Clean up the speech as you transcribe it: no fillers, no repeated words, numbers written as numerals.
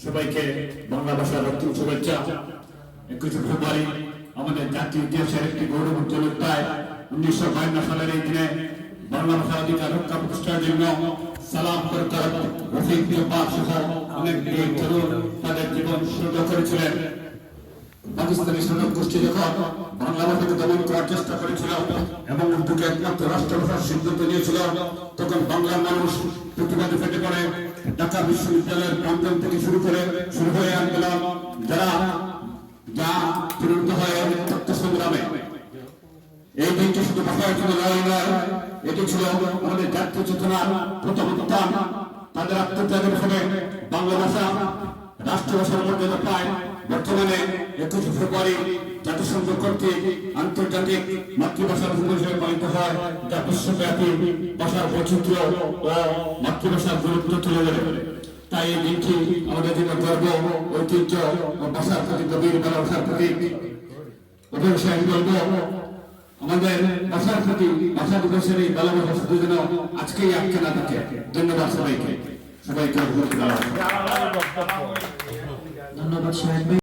সবাইকে বাংলা ভাষার অন্তিম শুভেচ্ছা। 21 ফেব্রুয়ারি আমাদের জাতীয় ইতিহাসের একটি গৌরবোজ্জ্বল অধ্যায়। 1952 সালের এই দিনে বাংলা ভাষার অধিকার রক্ষা প্রতিষ্ঠার জন্য সালাম সরকার, রফিক জব্বার সহ অনেক বীর তরুণ তাদের জীবন উৎসর্গ করেছিলেন। পাকিস্তানি শাসক গোষ্ঠী যখন বাংলা ভাষাকে দমন করার চেষ্টা করেছিল এবং উর্দুকে একমাত্র রাষ্ট্রভাষার সিদ্ধান্ত নিয়েছিল, তখন বাংলার মানুষ প্রতিবাদে ফেটে পড়ে। ঢাকা বিশ্ববিদ্যালয়ের প্রাঙ্গণ থেকে শুরু হয়ে আন্দোলন যা পরিণত হয় রক্ত সংগ্রামে। এই দিনটি শুধু ভাষার জন্য নয়, এটি ছিল আমাদের জাতীয় চেতনার প্রথম উত্থান। তাদের আত্মত্যাগের ফলে বাংলা ভাষা রাষ্ট্রভাষার মর্যাদা পায়। বর্তমানে 21 ফেব্রুয়ারি জাতিসংঘ কর্তৃক আন্তর্জাতিক মাতৃভাষা দিবস হিসেবে পালিত হয়, যা বিশ্বব্যাপী ভাষার বৈচিত্র্য ও মাতৃভাষার গুরুত্ব তুলে ধরে। তাই এই দিনটি আমাদের জন্য গর্ব, ঐতিহ্য ও ভাষার প্রতি গভীর ভালোবাসার প্রতীক। অবশ্যই আমি বলবো, আমাদের ভাষার প্রতি ভাষা দিবসের এই ভালোবাসা শুধু যেন আজকেই আটকে না থাকে। ধন্যবাদ সবাইকে। ধন্যবাদ সাহেব।